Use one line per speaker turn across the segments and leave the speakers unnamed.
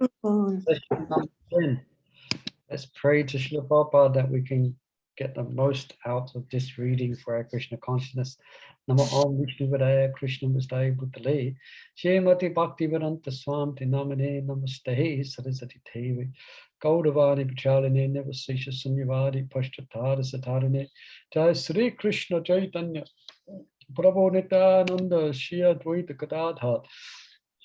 Session number 10. Let's pray to Srila Prabhupada that we can get the most out of this reading for our Krishna consciousness. Namo Om Vishnu Vadaya Krishna Mustaya Bhutale Shrimati Bhakti Vedanta Swamti Namane Namaste Sarasati Devi Gaudavani Pachaline Nevasisha Sunyavadi Pashtatara Satarane Jai Sri Krishna Chaitanya Prabhu Nityananda Shri Advaita Gadadhar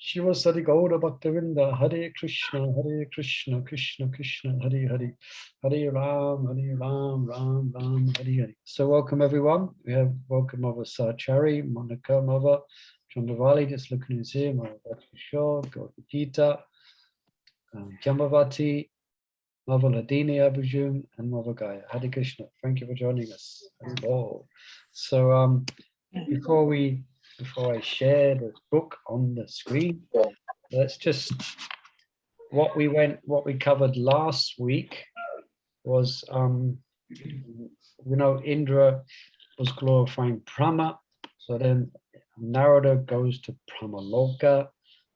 Shiva Sadi Gaura Bhaktavinda Hare Krishna Krishna Krishna Hare Hare Hare Ram Ram Ram Hare Hare. So welcome everyone. We have welcome Mother Sachari, Monica, Mother Chandravali, just looking at here, Mother Kishore, Gauri Gita, Jamavati, Mother Ladini, I presume, and Mother Gaya. Hare Krishna. Thank you for joining us. So before I share the book on the screen, let's just what we covered last week was Indra was glorifying Brahma. So then Narada goes to Brahmaloka.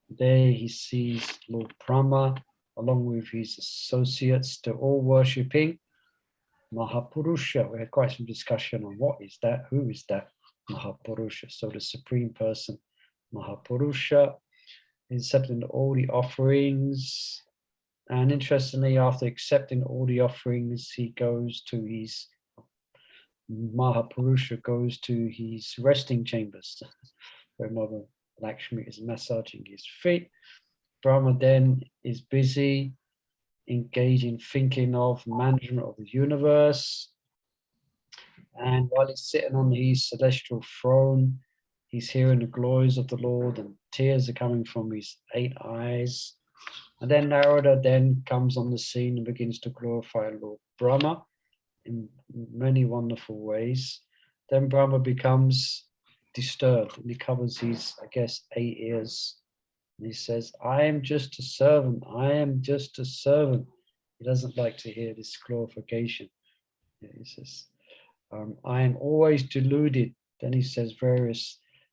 There he sees Lord Brahma along with his associates. They're all worshipping Mahapurusha. We had quite some discussion on what is that, who is that Mahapurusha. So the supreme person, Mahapurusha, is accepting all the offerings. And interestingly, after accepting all the offerings, he goes to his Mahapurusha goes to his resting chambers, where Mother Lakshmi is massaging his feet. Brahma then is busy engaging, thinking of management of the universe. And while he's sitting on his celestial throne, he's hearing the glories of the Lord, and tears are coming from his 8 eyes. And then Narada then comes on the scene and begins to glorify Lord Brahma in many wonderful ways. Then Brahma becomes disturbed and he covers his, 8 ears. And he says, I am just a servant. I am just a servant. He doesn't like to hear this glorification. He says, I am always deluded. Then he says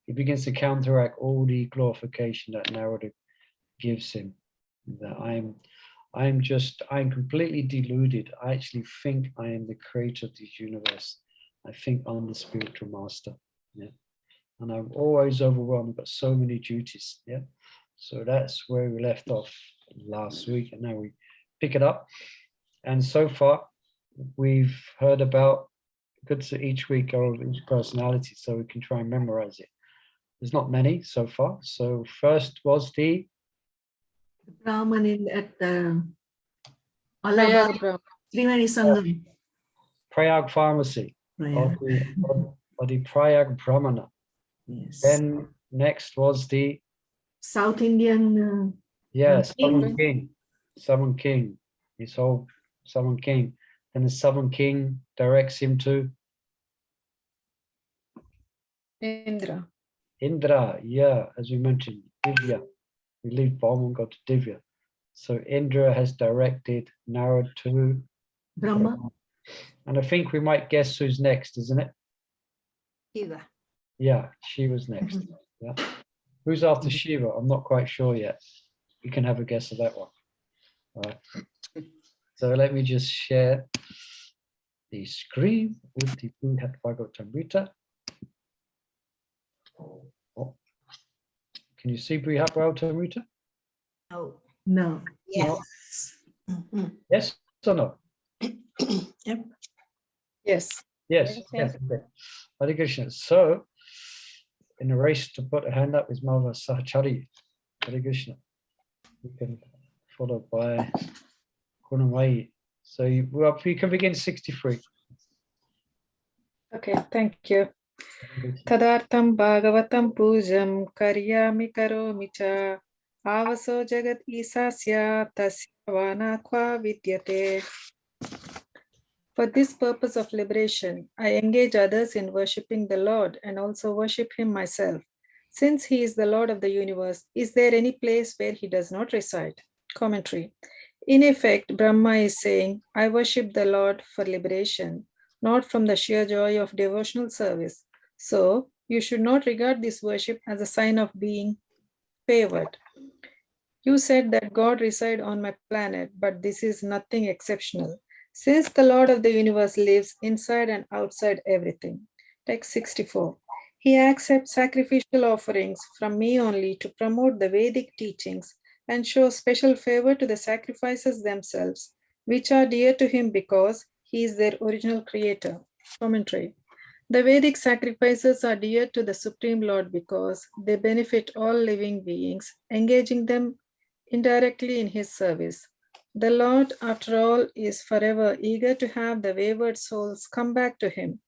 he begins to counteract all the glorification that Narada gives him. That I'm completely deluded. I actually think I am the creator of this universe. I think I'm the spiritual master. Yeah. And I'm always overwhelmed. I've got so many duties. Yeah. So that's where we left off last week. And now we pick it up. And so far, we've heard about good to each week of each personality, so we can try and memorize it. There's not many so far. So first was the
Brahman at the Triveni Sangam.
Prayag pharmacy or the Prayag Brahmana.
Yes.
Then next was the
South Indian
Southern King. His whole Southern King. Then the Southern King directs him to
Indra,
as we mentioned, Divya. We leave Brahma and go to Divya. So Indra has directed Narada to
Brahma.
And I think we might guess who's next, isn't it?
Shiva.
Yeah, Shiva's next. Yeah. Who's after Shiva? I'm not quite sure yet. You can have a guess of that one. All right. So let me just share the screen with the Brihat Bhagavatamrita. Oh. Can you see Brihat Bhagavatamrita?
No.
Yes.
No? Yes or no?
Yep. Yes.
Yes. Okay. Hare Krishna. So, in the race to put a hand up is Mother Sahachari. Hare Krishna. You can follow by Kunamai. So you can begin 63.
Okay, thank you. Tadartam Bhagavatam Pujam Karyami Karomi Cha Avaso Jagat Isasya Tasya Vanakva Vidyate. For this purpose of liberation, I engage others in worshipping the Lord and also worship him myself. Since he is the Lord of the universe, is there any place where he does not reside? Commentary. In effect, Brahma is saying, I worship the Lord for liberation, not from the sheer joy of devotional service. So, you should not regard this worship as a sign of being favored. You said that God reside on my planet, but this is nothing exceptional, since the Lord of the universe lives inside and outside everything. Text 64. He accepts sacrificial offerings from me only to promote the Vedic teachings and show special favor to the sacrifices themselves, which are dear to him because he is their original creator. Commentary. The Vedic sacrifices are dear to the Supreme Lord because they benefit all living beings, engaging them indirectly in his service. The Lord, after all, is forever eager to have the wayward souls come back to him.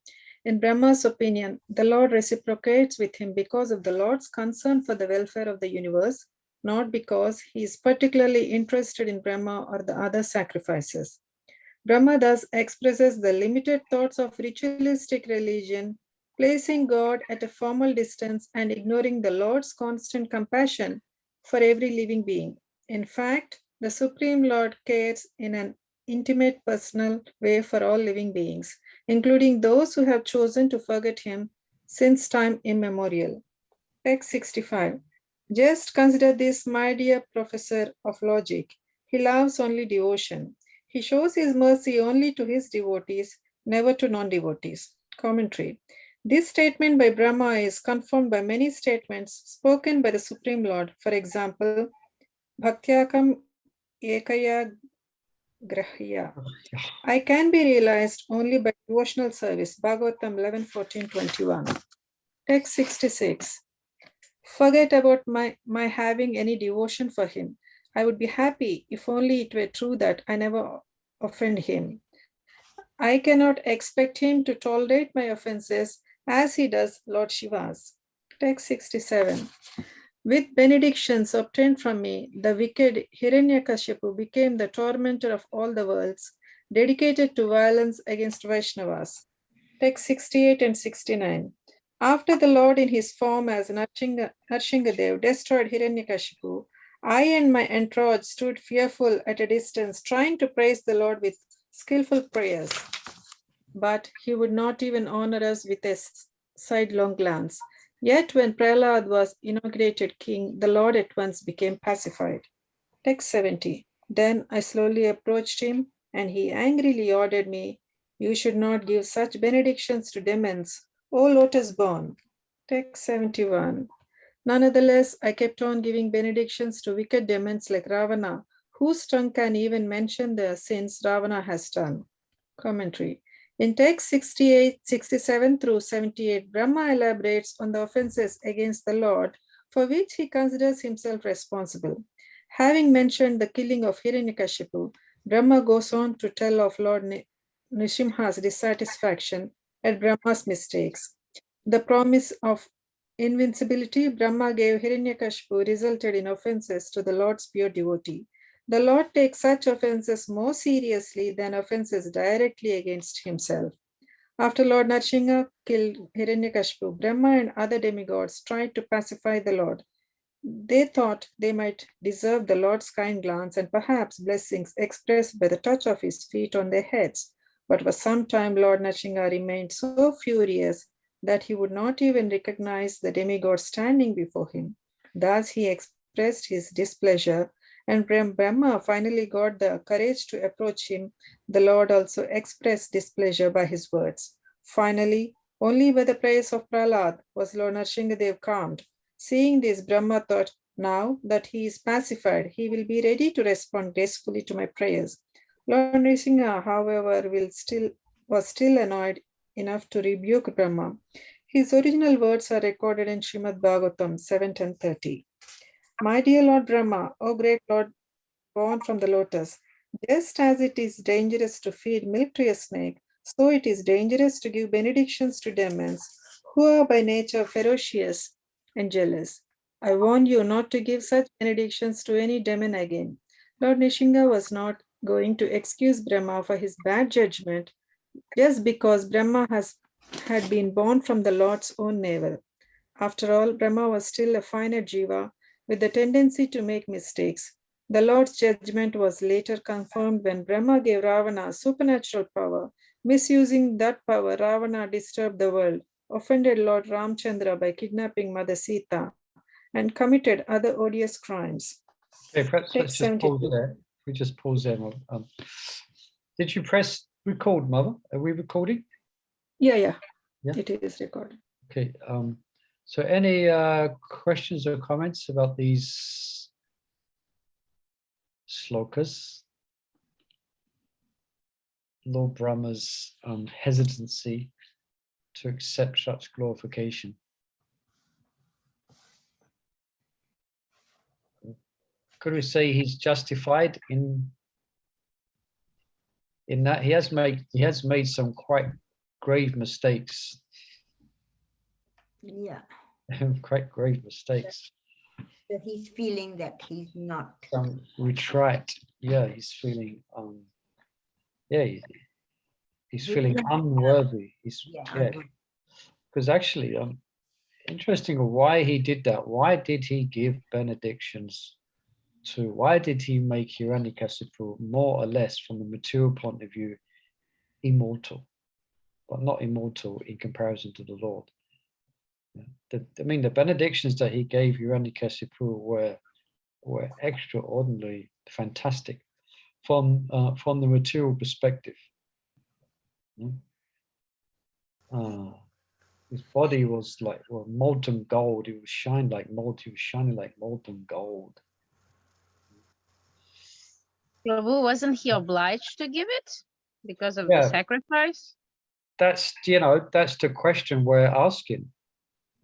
In Brahma's opinion, the Lord reciprocates with him because of the Lord's concern for the welfare of the universe, not because he is particularly interested in Brahma or the other sacrifices. Brahma thus expresses the limited thoughts of ritualistic religion, placing God at a formal distance and ignoring the Lord's constant compassion for every living being. In fact, the Supreme Lord cares in an intimate, personal way for all living beings, including those who have chosen to forget him since time immemorial. Text 65. Just consider this, my dear professor of logic. He loves only devotion. He shows his mercy only to his devotees, never to non-devotees. Commentary. This statement by Brahma is confirmed by many statements spoken by the Supreme Lord. For example, Bhaktyakam Ekaya Grahya. I can be realized only by devotional service. Bhagavatam 11, 14, 21. Text 66. Forget about my having any devotion for him. I would be happy if only it were true that I never offend him. I cannot expect him to tolerate my offenses as he does Lord Shiva's. Text 67. With benedictions obtained from me, the wicked Hiranyakashipu became the tormentor of all the worlds, dedicated to violence against Vaishnavas. Text 68 and 69. After the Lord in his form as Narshingadev destroyed Hiranyakashipu, I and my entourage stood fearful at a distance, trying to praise the Lord with skillful prayers. But he would not even honor us with a sidelong glance. Yet when Prahlad was inaugurated king, the Lord at once became pacified. Text 70. Then I slowly approached him, and he angrily ordered me, "You should not give such benedictions to demons, O lotus-born." Text 71. Nonetheless, I kept on giving benedictions to wicked demons like Ravana, whose tongue can even mention the sins Ravana has done. Commentary. In text 68, 67 through 78, Brahma elaborates on the offenses against the Lord for which he considers himself responsible. Having mentioned the killing of Hiranyakashipu, Brahma goes on to tell of Lord Nrsimha's dissatisfaction at Brahma's mistakes. The promise of invincibility Brahma gave Hiranyakashipu resulted in offenses to the Lord's pure devotee. The Lord takes such offenses more seriously than offenses directly against himself. After Lord Narsingha killed Hiranyakashipu, Brahma and other demigods tried to pacify the Lord. They thought they might deserve the Lord's kind glance and perhaps blessings expressed by the touch of his feet on their heads. But for some time, Lord Narsingha remained so furious that he would not even recognize the demigod standing before him. Thus, he expressed his displeasure, and Brahma finally got the courage to approach him. The Lord also expressed displeasure by his words. Finally, only by the prayers of Prahlad was Lord Narsinghadev calmed. Seeing this, Brahma thought, now that he is pacified, he will be ready to respond gracefully to my prayers. Lord Nrsimha, however, was still annoyed enough to rebuke Brahma. His original words are recorded in Srimad Bhagavatam 7:10-30. My dear Lord Brahma, O great Lord born from the lotus, just as it is dangerous to feed milk to a snake, so it is dangerous to give benedictions to demons who are by nature ferocious and jealous. I warn you not to give such benedictions to any demon again. Lord Nrsimha was not going to excuse Brahma for his bad judgment just because Brahma had been born from the Lord's own navel. After all, Brahma was still a finite jiva with the tendency to make mistakes. The Lord's judgment was later confirmed when Brahma gave Ravana supernatural power. Misusing that power, Ravana disturbed the world, offended Lord Ramchandra by kidnapping Mother Sita, and committed other odious crimes.
Okay, perhaps let's
Text
just pause
72.
there. We just pause there. Did you press record, Mother? Are we recording?
Yeah.
Yeah.
It is recorded.
Okay. So any questions or comments about these slokas? Lord Brahma's hesitancy to accept such glorification. Could we say he's justified in that he has made some quite grave mistakes,
Yeah.
quite grave mistakes.
So he's feeling that he's not.
Some retract. Yeah, he's feeling he's feeling unworthy.
Yeah.
Because actually, interesting why he did that. Why did he give benedictions to? Why did he make Hiranyakasipu more or less, from the material point of view, immortal, but not immortal in comparison to the Lord? The benedictions that he gave Hiranyakasipu were extraordinarily fantastic from the material perspective. His body was like molten gold. He was shining like molten gold.
Prabhu, wasn't he obliged to give it because of the
Yeah.
sacrifice?
That's the question we're asking.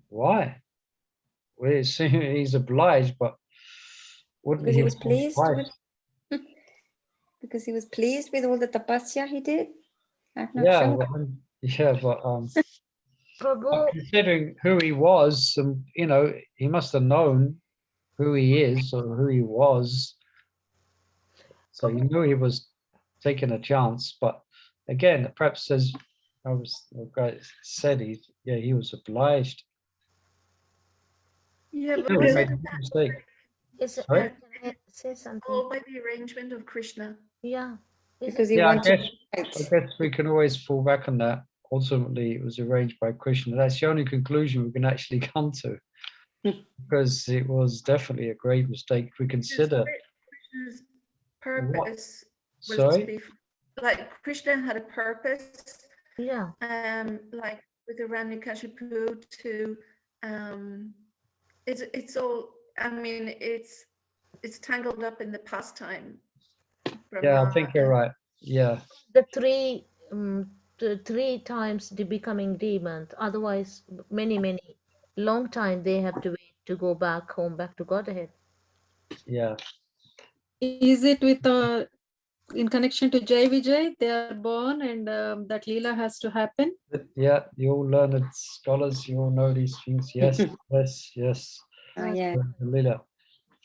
Why? We're saying he's obliged, but wouldn't
Because
he
he was
be
pleased
obliged?
with, because he was pleased with all the tapasya he did. I'm not
Yeah,
sure.
but
Prabhu,
considering who he was, he must have known who he is or who he was. So he knew he was taking a chance. But again, perhaps as said, he was obliged.
Yeah,
He
but
made
isn't
a mistake.
can
Sorry?
I say something?
all by the arrangement of Krishna?
Yeah.
Because he
Yeah, I
wanted
guess we can always fall back on that. Ultimately, it was arranged by Krishna. That's the only conclusion we can actually come to, because it was definitely a grave mistake. If we consider
Krishna's purpose was
sorry,
to be like Krishna had a purpose,
Yeah.
like with Hiranyakashipu to it's all, I mean, it's tangled up in the pastime.
yeah, I think you're right. Yeah,
The three times the becoming demons. Otherwise, many long time they have to wait to go back home, back to Godhead.
yeah.
Is it with in connection to Jai Vijay? They are born and that Leela has to happen?
Yeah, you all learned scholars, you all know these things. Yes, yes.
yeah.
The Lila.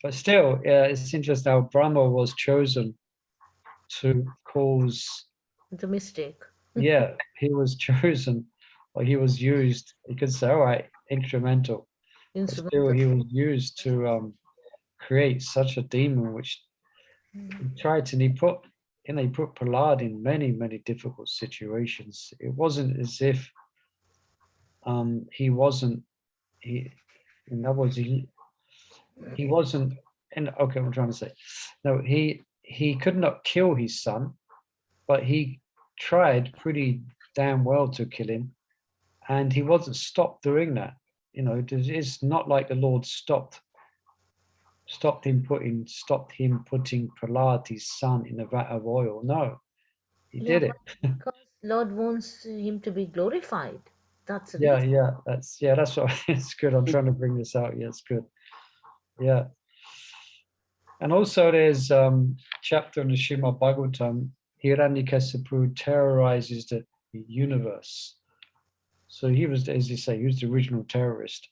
But still, it's interesting how Brahma was chosen to cause.
The mistake.
Yeah, he was chosen, or he was used. You could say, all right, instrumental. But still, he was used to create such a demon, which he tried to. And he put Prahlad in many difficult situations. It wasn't as if he wasn't. In other words, he wasn't. And okay, I'm trying to say, no, he could not kill his son, but he tried pretty damn well to kill him, and he wasn't stopped doing that. It's not like the Lord stopped him putting Prahlad, his son, in a vat of oil. No, he did it.
Because Lord wants him to be glorified. That's the
Yeah,
reason.
that's what. It's good. I'm trying to bring this out. Yeah, it's good. Yeah. And also there's chapter in the Srimad Bhagavatam, Hiranyakasipu terrorizes the universe. So he was, as you say, he was the original terrorist.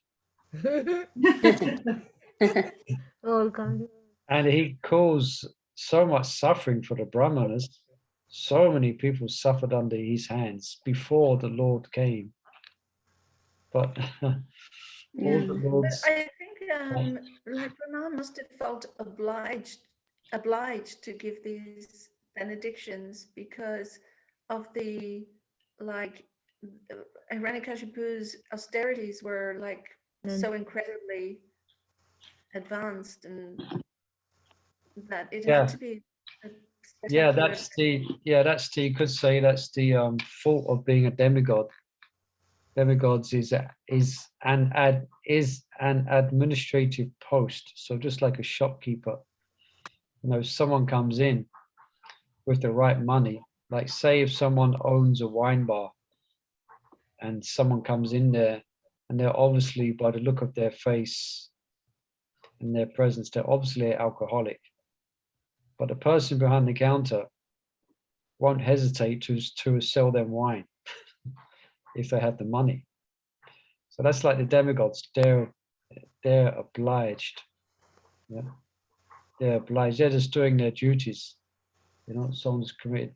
And he caused so much suffering for the Brahmanas. So many people suffered under his hands before the Lord came. But all the Lord's...
I think like Brahma must have felt obliged to give these benedictions because of the Hiranyakashipu's austerities were like so incredibly advanced, and that it
Yeah.
had to be a
Yeah,
spectacular-
that's the, you could say that's the fault of being a demigod. Demigods is an administrative post. So just like a shopkeeper, you know, someone comes in with the right money, like say if someone owns a wine bar and someone comes in there and they're obviously, by the look of their face and their presence, they're obviously alcoholic. But the person behind the counter won't hesitate to sell them wine if they have the money. So that's like the demigods. They're obliged. Yeah, they're obliged. They're just doing their duties. You know, someone's committed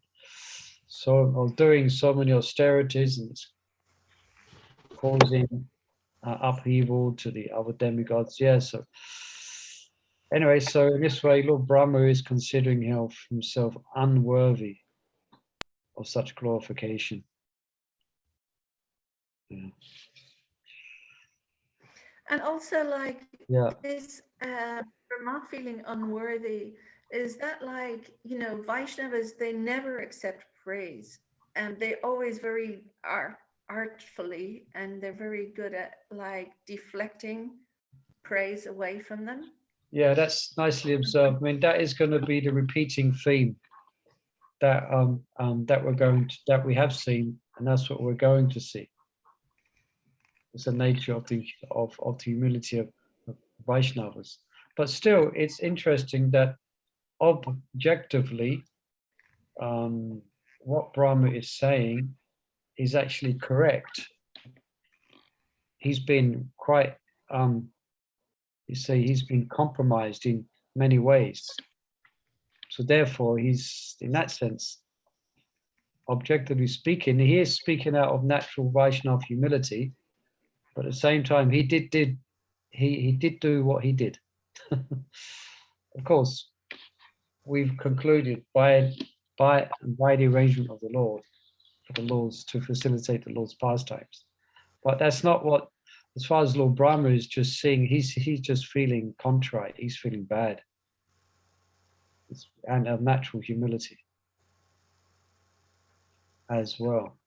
or doing so many austerities and it's causing upheaval to the other demigods. Yeah. So anyway, so in this way, Lord Brahma is considering himself unworthy of such glorification. Yeah.
And also, like,
Yeah.
this Brahma feeling unworthy, is that like, you know, Vaishnavas, they never accept praise, and they always very artfully, and they're very good at like deflecting praise away from them.
Yeah, that's nicely observed. I mean, that is going to be the repeating theme that that we have seen, and that's what we're going to see. It's the nature of the humility of Vaishnavas. But still, it's interesting that objectively, what Brahma is saying is actually correct. He's been quite, you see, he's been compromised in many ways. So therefore, he's, in that sense, objectively speaking, he is speaking out of natural Vaishnava humility, but at the same time, he did do what he did. Of course, we've concluded by the arrangement of the Lord, for the Lords to facilitate the Lord's pastimes. But that's not what, as far as Lord Brahma is just seeing, he's just feeling contrite, he's feeling bad. And of natural humility as well.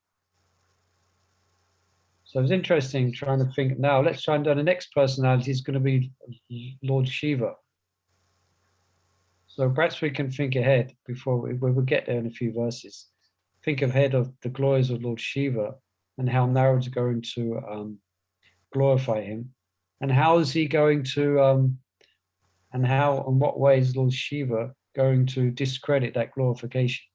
So it's interesting trying to think now. Let's try and do the next personality is going to be Lord Shiva. So perhaps we can think ahead before we will get there in a few verses. Think ahead of the glories of Lord Shiva and how Narada is going to glorify him, and how is he going to, and what way is Lord Shiva going to discredit that glorification?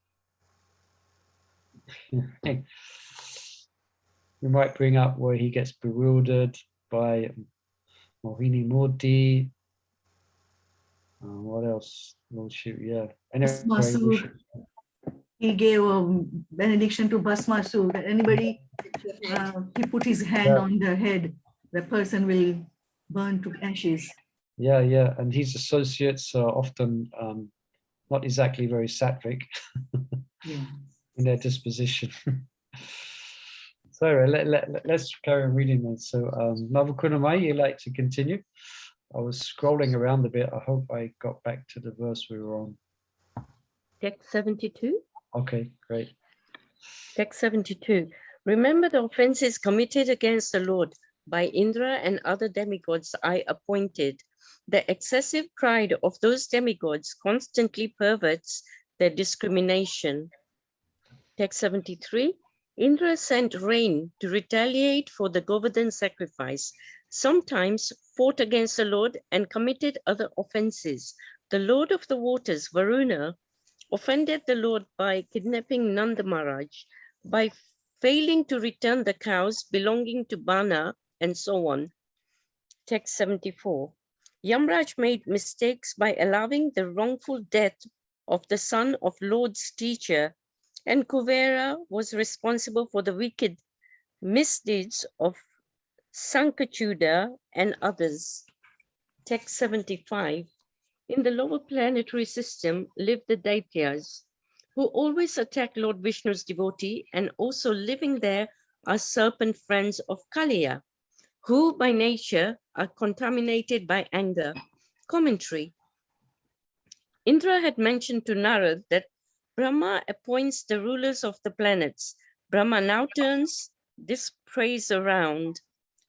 We might bring up where he gets bewildered by Mohini Murti. What else? Lord Shiva, yeah. Anyway,
he gave a benediction to Bhasmasur. Anybody, he put his hand on the head, the person will burn to ashes.
Yeah, yeah. And his associates are often not exactly very sattvic in their disposition. So let's carry on reading then. So Mother Kunamai, you'd like to continue? I was scrolling around a bit. I hope I got back to the verse we were on.
Text 72.
Okay, great.
Text 72. Remember the offenses committed against the Lord by Indra and other demigods I appointed. The excessive pride of those demigods constantly perverts their discrimination. Text 73. Indra sent rain to retaliate for the Govardhan sacrifice, sometimes fought against the Lord and committed other offenses. The Lord of the waters, Varuna, offended the Lord by kidnapping Nanda Maharaj, by failing to return the cows belonging to Bana, and so on. Text 74. Yamraj made mistakes by allowing the wrongful death of the son of Lord's teacher, and Kuvera was responsible for the wicked misdeeds of Sankachuda and others. Text 75. In the lower planetary system live the Daityas, who always attack Lord Vishnu's devotee, and also living there are serpent friends of Kaliya, who by nature are contaminated by anger. Commentary. Indra had mentioned to Narada that Brahma appoints the rulers of the planets. Brahma now turns this praise around,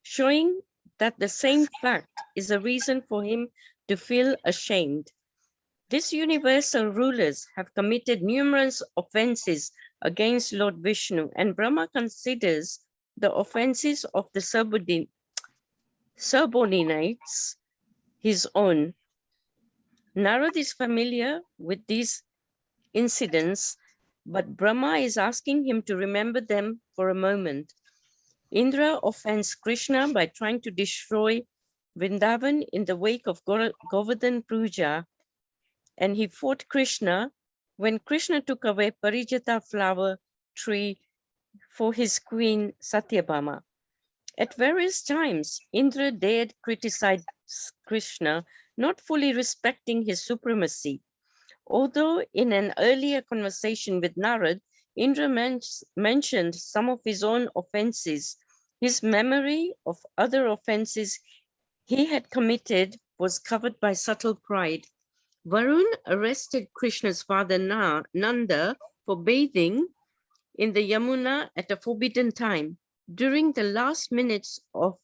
showing that the same fact is a reason for him to feel ashamed. These universal rulers have committed numerous offenses against Lord Vishnu, and Brahma considers the offenses of the subordinates his own. Narada is familiar with these incidents, but Brahma is asking him to remember them for a moment. Indra offends Krishna by trying to destroy Vrindavan in the wake of Govardhan Puja, and he fought Krishna when Krishna took away Parijata flower tree for his queen Satyabhama. At various times, Indra dared criticize Krishna, not fully respecting his supremacy. Although in an earlier conversation with Narad, Indra mentioned some of his own offenses, his memory of other offenses he had committed was covered by subtle pride. Varun arrested Krishna's father Nanda for bathing in the Yamuna at a forbidden time. During the last minutes of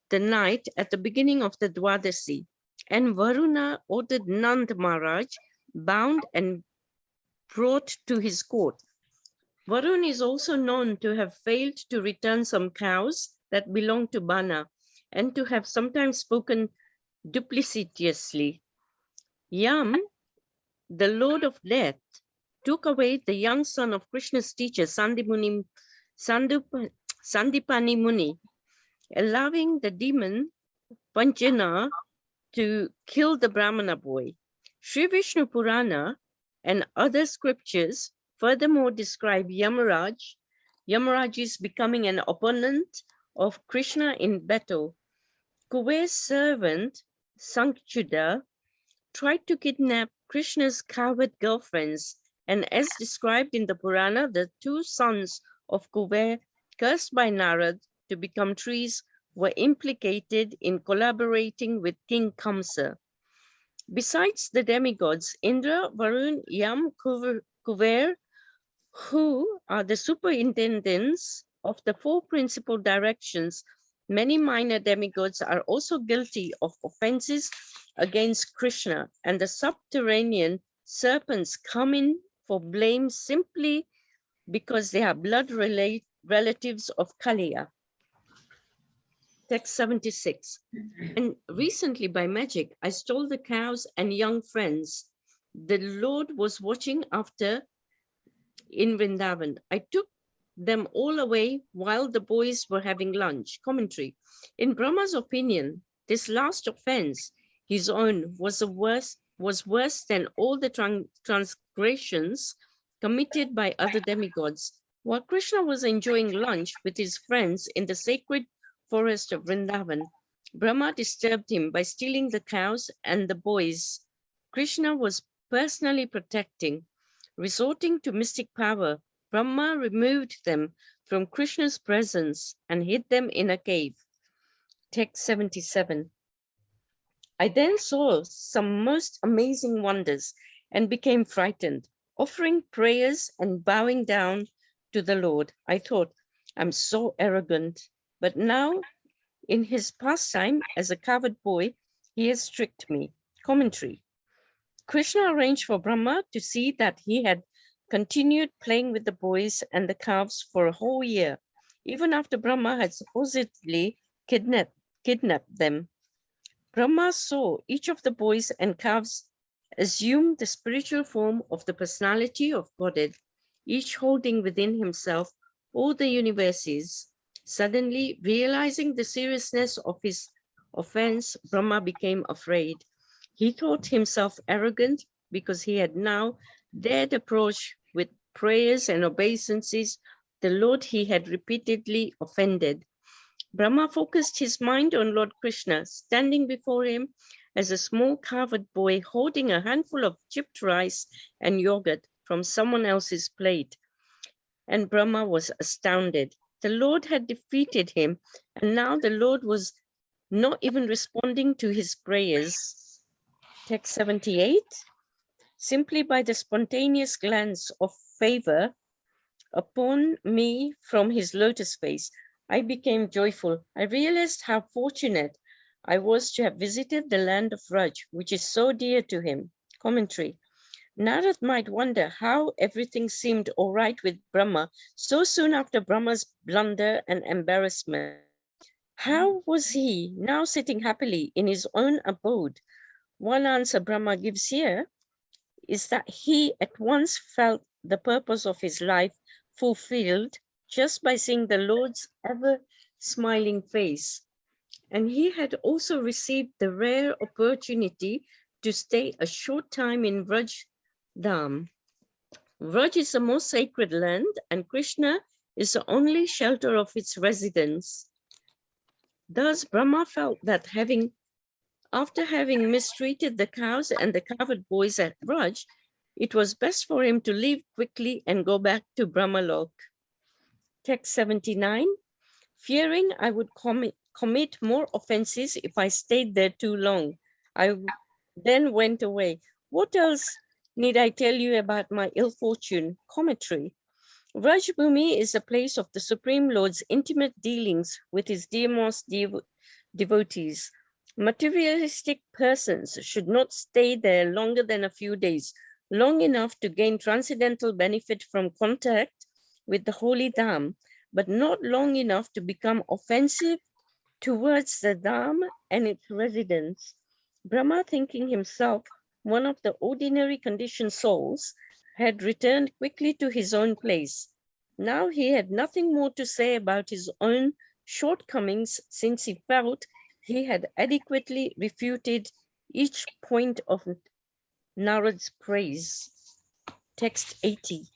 the night at the beginning of the Dwadasi, and Varuna ordered Nand Maharaj bound and brought to his court. Varun is also known to have failed to return some cows that belonged to Bana and to have sometimes spoken duplicitously. Yam, the Lord of Death, took away the young son of Krishna's teacher, Sandipani Muni, allowing the demon Panchana to kill the Brahmana boy. Sri Vishnu Purana and other scriptures furthermore describe Yamaraj's becoming an opponent of Krishna in battle. Kuber's servant, Sanchuda, tried to kidnap Krishna's coward girlfriends, and as described in the Purana, the two sons of Kuber, cursed by Narad to become trees, were implicated in collaborating with King Kamsa. Besides the demigods, Indra, Varun, Yam, Kuber, who are the superintendents of the four principal directions, many minor demigods are also guilty of offenses against Krishna, and the subterranean serpents come in for blame simply because they are blood relatives of Kaliya. Text 76. And recently by magic, I stole the cows and young friends. The Lord was watching after in Vrindavan. I took them all away while the boys were having lunch. Commentary. In Brahma's opinion, this last offense, his own, was worse than all the transgressions committed by other demigods. While Krishna was enjoying lunch with his friends in the sacred forest of Vrindavan, Brahma disturbed him by stealing the cows and the boys Krishna was personally protecting. Resorting to mystic power, Brahma removed them from Krishna's presence and hid them in a cave. Text 77. I then saw some most amazing wonders and became frightened. Offering prayers and bowing down to the Lord, I thought, I'm so arrogant. But now, in his pastime as a coward boy, he has tricked me. Commentary. Krishna arranged for Brahma to see that he had continued playing with the boys and the calves for a whole year, even after Brahma had supposedly kidnapped them. Brahma saw each of the boys and calves assume the spiritual form of the personality of Godhead, each holding within himself all the universes. Suddenly, realizing the seriousness of his offense, Brahma became afraid. He thought himself arrogant because he had now dared approach with prayers and obeisances the Lord he had repeatedly offended. Brahma focused his mind on Lord Krishna, standing before him as a small covered boy holding a handful of chipped rice and yogurt from someone else's plate. And Brahma was astounded. The Lord had defeated him, and now the Lord was not even responding to his prayers. Text 78. simply by the spontaneous glance of favor upon me from his lotus face. I became joyful. I realized how fortunate I was to have visited the land of Raj, which is so dear to him. Commentary. Narad might wonder how everything seemed all right with Brahma so soon after Brahma's blunder and embarrassment. How was he now sitting happily in his own abode? One answer Brahma gives here is that he at once felt the purpose of his life fulfilled just by seeing the Lord's ever smiling face. And he had also received the rare opportunity to stay a short time in Vraj Dham. Vraj is the most sacred land, and Krishna is the only shelter of its residents. Thus, Brahma felt that after having mistreated the cows and the covered boys at Vraj, it was best for him to leave quickly and go back to Brahmalok. Text 79, fearing I would commit more offenses if I stayed there too long, I then went away. What else need I tell you about my ill fortune? Commentary. Vrajbhumi is a place of the Supreme Lord's intimate dealings with his dearmost devotees. Materialistic persons should not stay there longer than a few days, long enough to gain transcendental benefit from contact with the holy Dham, but not long enough to become offensive towards the Dham and its residents. Brahma, thinking himself one of the ordinary conditioned souls, had returned quickly to his own place. Now he had nothing more to say about his own shortcomings, since he felt he had adequately refuted each point of Narad's praise. Text 80.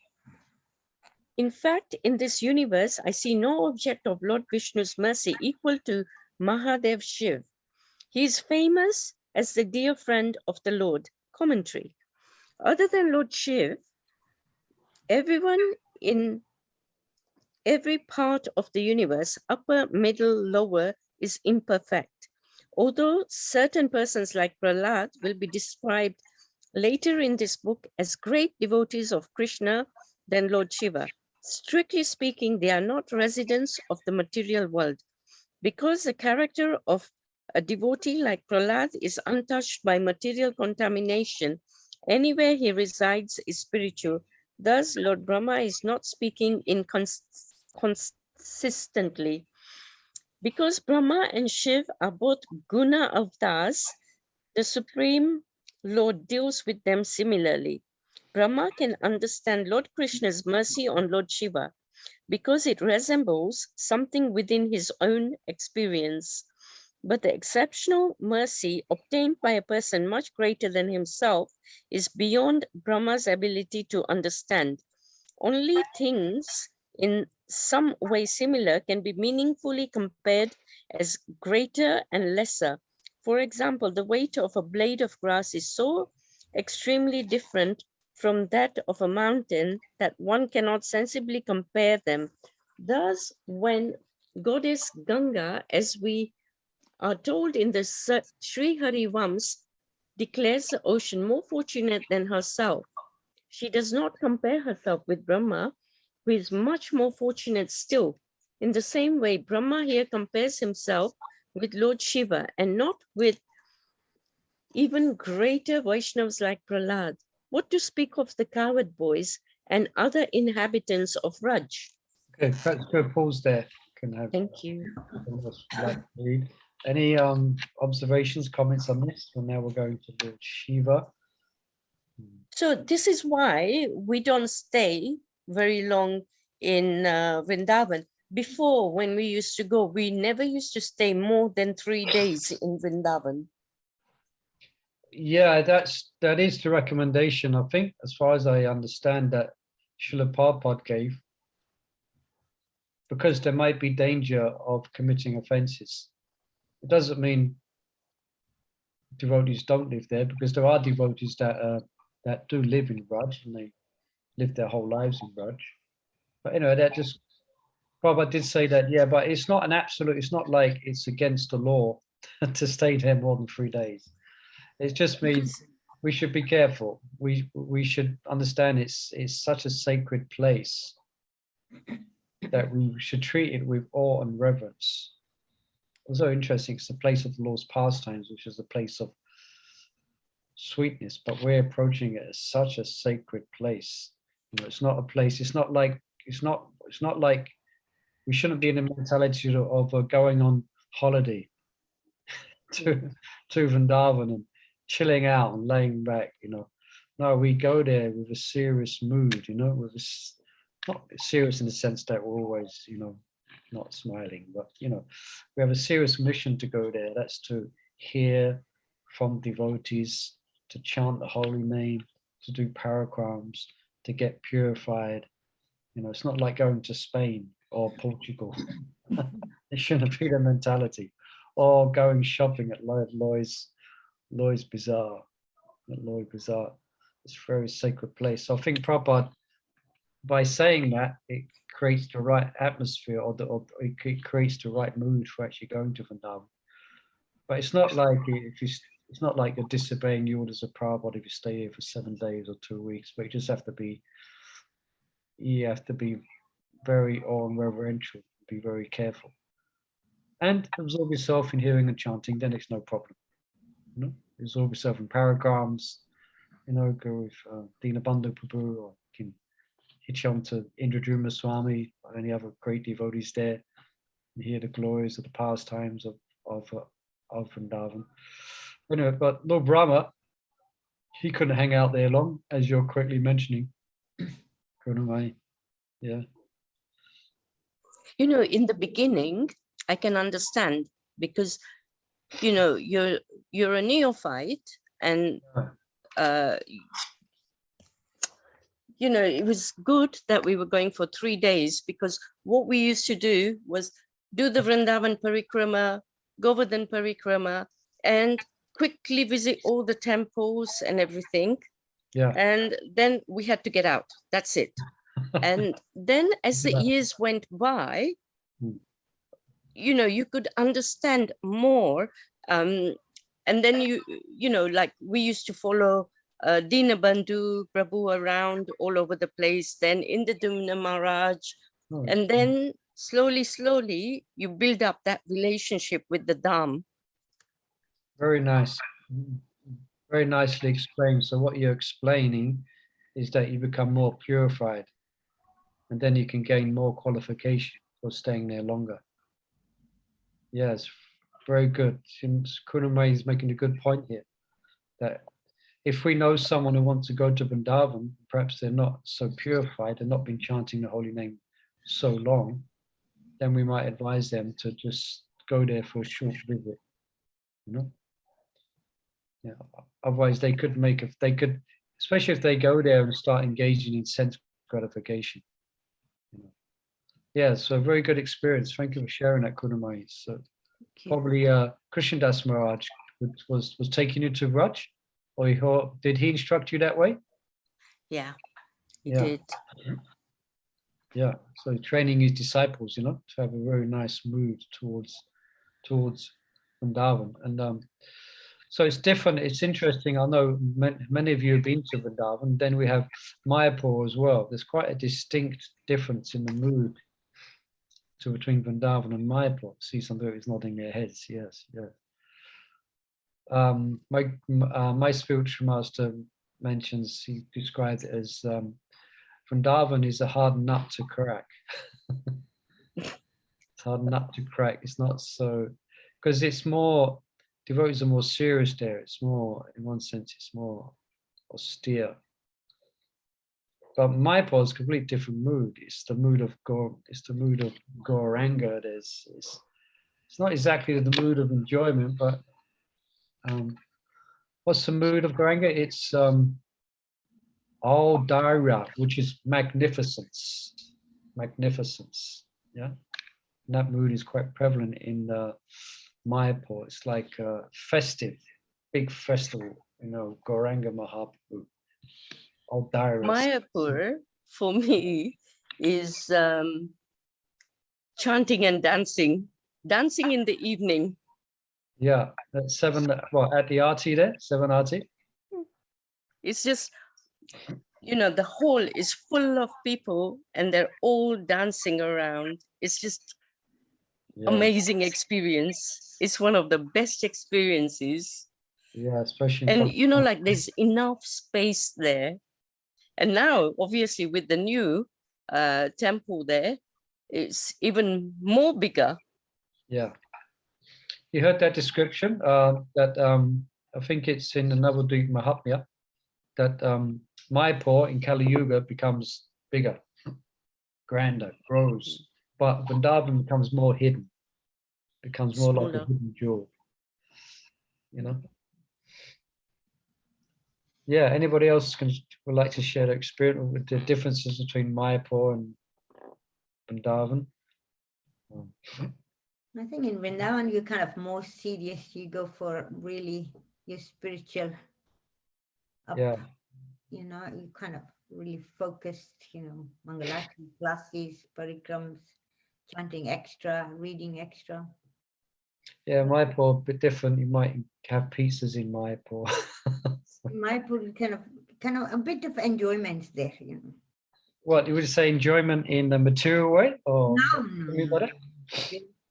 In fact, in this universe, I see no object of Lord Vishnu's mercy equal to Mahadev Shiv. He is famous as the dear friend of the Lord. Commentary. Other than Lord Shiv, everyone in every part of the universe, upper, middle, lower, is imperfect. Although certain persons like Prahlad will be described later in this book as great devotees of Krishna than Lord Shiva, strictly speaking, they are not residents of the material world. Because the character of a devotee like Prahlad is untouched by material contamination, anywhere he resides is spiritual. Thus, Lord Brahma is not speaking inconsistently. Because Brahma and Shiv are both guna avatars, the Supreme Lord deals with them similarly. Brahma can understand Lord Krishna's mercy on Lord Shiva because it resembles something within his own experience. But the exceptional mercy obtained by a person much greater than himself is beyond Brahma's ability to understand. Only things in some way similar can be meaningfully compared as greater and lesser. For example, the weight of a blade of grass is so extremely different from that of a mountain that one cannot sensibly compare them. Thus, when Goddess Ganga, as we are told in the Sri Hari Vams, declares the ocean more fortunate than herself, she does not compare herself with Brahma, who is much more fortunate still. In the same way, Brahma here compares himself with Lord Shiva and not with even greater Vaishnavas like Prahlad. What to speak of the coward boys and other inhabitants of Raj?
Okay, let's go pause there. Can have
Thank you.
Any observations, comments on this? Well, now we're going to Lord Shiva.
So this is why we don't stay very long in Vrindavan. Before, when we used to go, we never used to stay more than 3 days in Vrindavan.
Yeah, that is the recommendation, I think, as far as I understand, that Srila Prabhupada gave, because there might be danger of committing offenses. It doesn't mean devotees don't live there, because there are devotees that do live in Raj and they live their whole lives in Raj. But that just, Prabhupada did say that, yeah, but it's not an absolute, it's not like it's against the law to stay there more than 3 days. It just means we should be careful. We should understand it's such a sacred place that we should treat it with awe and reverence. Also interesting, it's the place of the Lord's pastimes, which is the place of sweetness, but we're approaching it as such a sacred place. You know, it's not a place, it's not like we shouldn't be in the mentality of going on holiday to Vrindavan and chilling out and laying back, you know. No, we go there with a serious mood, you know, with this, not serious in the sense that we're always, you know, not smiling, but, you know, we have a serious mission to go there. That's to hear from devotees, to chant the holy name, to do parikrams, to get purified. You know, it's not like going to Spain or Portugal. It shouldn't be the mentality. Or going shopping at Lloyd's Bazaar. At Lloyd Bazaar. It's a very sacred place. So I think Prabhupada, by saying that, it creates the right atmosphere, or it creates the right mood for actually going to Vrindavan. But it's not like it's not like you're disobeying the orders of Prabhupada if you stay here for 7 days or 2 weeks. But you have to be very awe and reverential, be very careful, and absorb yourself in hearing and chanting. Then it's no problem. You know, absorb yourself in parikrams. You know, go with Dinabandhu Prabhu, or you can hitch on to Indradruma Swami or any other great devotees there, and hear the glories of the pastimes of Vrindavan. Anyway, but Lord Brahma, he couldn't hang out there long, as you're correctly mentioning. Yeah.
You know, in the beginning, I can understand, because, you know, you're a neophyte, and you know, it was good that we were going for 3 days, because what we used to do was do the Vrindavan Parikrama, Govardhan Parikrama, and quickly visit all the temples and everything.
Yeah.
And then we had to get out. That's it. And then as the years went by, you know, you could understand more. And then you know, like we used to follow Dinabandhu Prabhu around all over the place, then Indradumna Maharaj. And then slowly, you build up that relationship with the Dham.
Very nice. Very nicely explained. So what you're explaining is that you become more purified, and then you can gain more qualification for staying there longer. Yes, very good. Kunamai is making a good point here, that if we know someone who wants to go to Vrindavan, perhaps they're not so purified and not been chanting the holy name so long, then we might advise them to just go there for a short visit, you know. Yeah. Otherwise, they could especially if they go there and start engaging in sense gratification. You know. Yeah, so very good experience. Thank you for sharing that, Kunamai. So probably Krishnadas Maharaj was taking you to Raj, or did he instruct you that way?
Yeah, he did.
Yeah, so training his disciples, you know, to have a very nice mood towards Vrindavan. And so it's different. It's interesting. I know many of you have been to Vrindavan. Then we have Mayapur as well. There's quite a distinct difference in the mood between Vrindavan and Mayapur. See some devotees nodding their heads. Yes, yes. My spiritual master mentions, he described it as Vrindavan is a hard nut to crack. It's hard nut to crack. It's not so, because it's more, devotees are more serious there. It's more, in one sense, it's more austere. But Mayapur is a completely different mood. It's the mood of Gauranga. It's not exactly the mood of enjoyment, but what's the mood of Gauranga? It's all Daira, which is magnificence. Magnificence. Yeah. And that mood is quite prevalent in Mayapur. It's like a festive, big festival, you know, Gauranga Mahaprabhu. All Daira.
Mayapur, for me, is chanting and dancing in the evening.
Yeah, that's 7, well, at the Aarti there, 7 Aarti.
It's just, you know, the hall is full of people and they're all dancing around. It's just amazing experience. It's one of the best experiences.
Yeah, especially.
And you know, like there's enough space there. And now, obviously, with the new temple there, it's even more bigger.
Yeah. You heard that description, that I think it's in the Navadvip Mahatmya, that Mayapur in Kali Yuga becomes bigger, grander, grows, but Vrindavan becomes more hidden, becomes more like a hidden jewel, you know? Yeah, anybody else would like to share their experience with the differences between Mayapur and Vrindavan?
I think in Vrindavan, you're kind of more serious. You go for really your spiritual up.
Yeah.
You know, you kind of really focused, you know, Mangalatri classes, parikrams, chanting extra, reading extra.
Yeah, Mayapur a bit different. You might have pizzas in Mayapur.
Mayapur kind of a bit of enjoyment there, you know.
What you would say, enjoyment in a material way, or
no.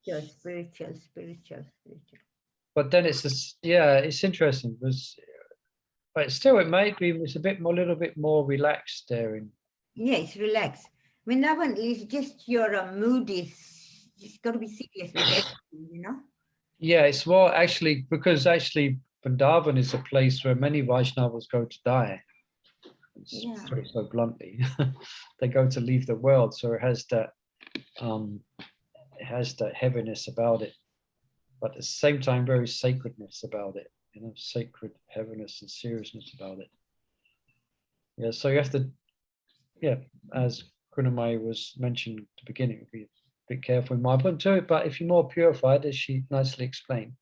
Spiritual.
But then it's just, yeah, it's interesting because, but still, it may be it's a little bit more relaxed there.
Yeah, it's relaxed. Vrindavan is just your mood is just got to be serious with everything, you know.
Yeah, it's more actually because Vrindavan is a place where many Vaishnavas go to die. So bluntly, they go to leave the world. So it has that heaviness about it, but at the same time, very sacredness about it. You know, sacred heaviness and seriousness about it. Yeah, so you have to, yeah, as Kunamai was mentioned at the beginning, be a bit careful in my point too. But if you're more purified, as she nicely explained,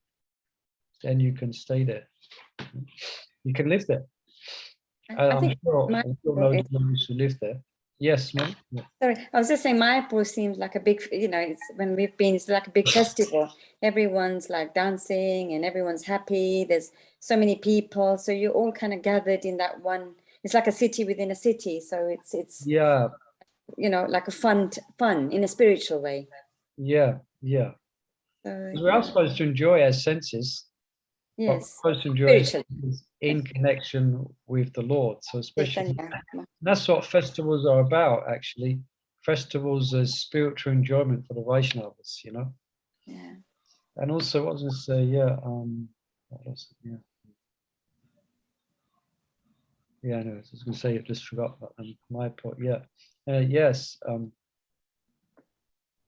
then you can stay there. You can live there. I'm sure those who live there. Yes, ma'am. Yeah.
Sorry, I was just saying Mayapur seems like a big, you know, when we've been, it's like a big festival. Everyone's like dancing and everyone's happy. There's so many people. So you're all kind of gathered in that one. It's like a city within a city. So it's
yeah,
you know, like a fun in a spiritual way.
Yeah.
So,
we are supposed to enjoy our senses.
Yes.
But we're supposed to enjoy in connection with the Lord. So especially, that's what festivals are about, actually. Festivals as spiritual enjoyment for the Vaishnavas, you know.
Yeah.
And also, what was I going to say? Yeah. What was it? Yeah. Yeah, I know. I was going to say, I just forgot about my part. Yeah. Yes.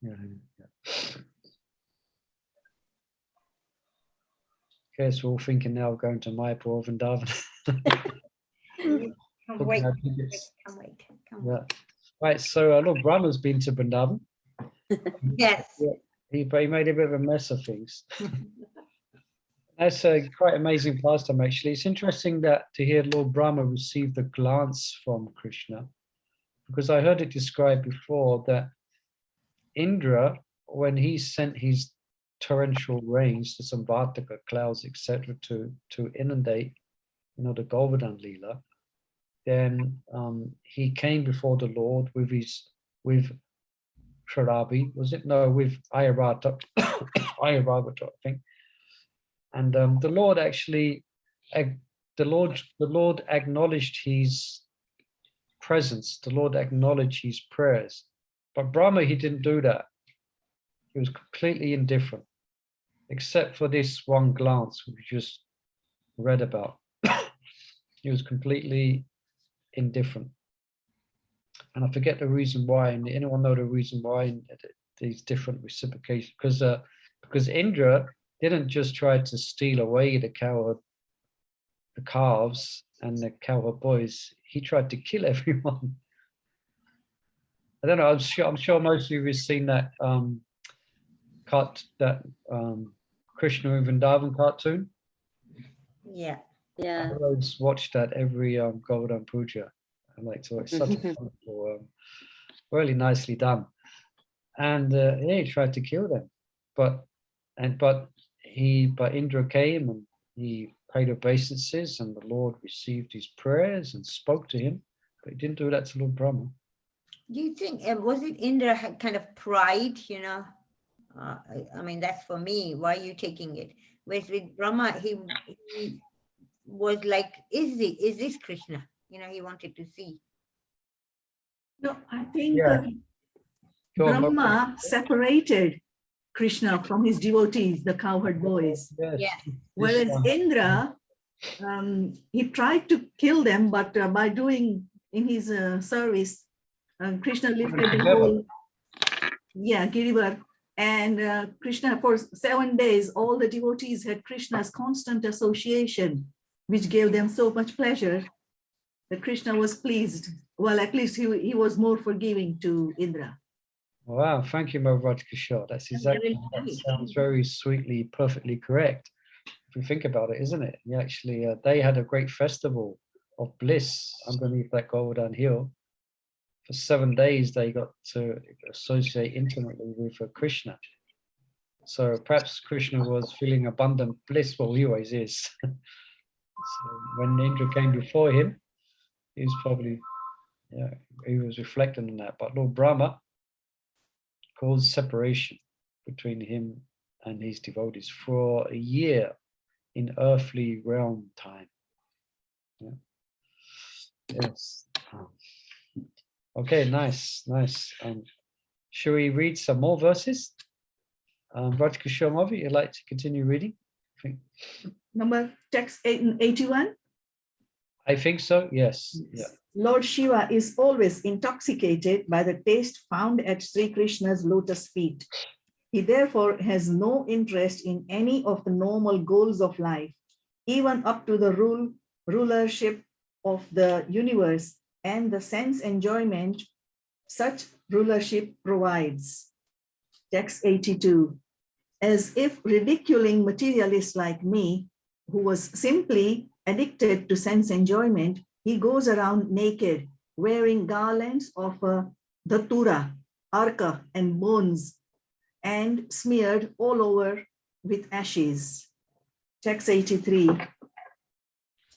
Yeah. Okay, so we're all thinking now of going to Mayapur and Vrindavan.
Can't wait.
Yeah. Right, so Lord Brahma's been to Vrindavan.
Yes.
He made a bit of a mess of things. That's a quite amazing pastime, actually. It's interesting that to hear Lord Brahma receive the glance from Krishna, because I heard it described before that Indra, when he sent his torrential rains, the Samvartaka clouds, etc., to inundate, you know, the Govardhan Leela, then he came before the Lord with Sharabi, was it? No, with Ayaravata, I think. And the Lord actually, the Lord acknowledged his presence. The Lord acknowledged his prayers. But Brahma, he didn't do that. He was completely indifferent, except for this one glance we just read about. He was completely indifferent. And I forget the reason why. And anyone know the reason why these different reciprocation? Because Indra didn't just try to steal away the calves and the cowherd boys. He tried to kill everyone. I don't know. I'm sure most of you have seen that Krishna and Vrindavan cartoon.
Yeah.
Yeah.
I always watch that every Govardhan Puja. I like to. It's such a wonderful, really nicely done. And he tried to kill them, but Indra came and he paid obeisances, and the Lord received his prayers and spoke to him, but he didn't do that to Lord Brahma.
Do you think, was it Indra had kind of pride, you know? I mean, that's for me. Why are you taking it? Whereas with Brahma, he was like, is this Krishna? You know, he wanted to see.
No, I think
Go on,
Brahma separated Krishna from his devotees, the cowherd boys.
Yes.
Yeah.
Whereas Indra, he tried to kill them, but by doing in his service, Krishna lifted the whole, Girivar. And Krishna, for 7 days, all the devotees had Krishna's constant association, which gave them so much pleasure that Krishna was pleased. Well, at least he was more forgiving to Indra.
Wow, thank you, Maharaj Kishore. That sounds very sweetly, perfectly correct. If you think about it, isn't it? You actually, they had a great festival of bliss underneath that golden hill. For 7 days, they got to associate intimately with Krishna. So perhaps Krishna was feeling abundant bliss. Well, he always is. So when Indra came before him, he was probably, he was reflecting on that. But Lord Brahma caused separation between him and his devotees for a year in earthly realm time. Yeah. Yes. Okay, nice. Shall we read some more verses? Raj Kishore Mavi, you'd like to continue reading?
Number text 81.
I think so, yes. Yeah.
Lord Shiva is always intoxicated by the taste found at Sri Krishna's lotus feet. He therefore has no interest in any of the normal goals of life, even up to the rulership of the universe and the sense enjoyment such rulership provides. Text 82. As if ridiculing materialists like me, who was simply addicted to sense enjoyment, he goes around naked, wearing garlands of datura, arka, and bones, and smeared all over with ashes. Text 83.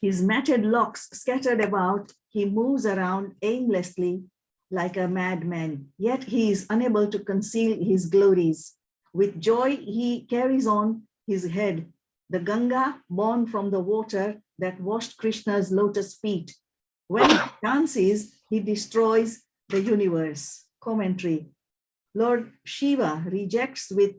His matted locks scattered about, he moves around aimlessly like a madman, yet he is unable to conceal his glories. With joy, he carries on his head the Ganga born from the water that washed Krishna's lotus feet. When he dances, he destroys the universe. Commentary. Lord Shiva rejects with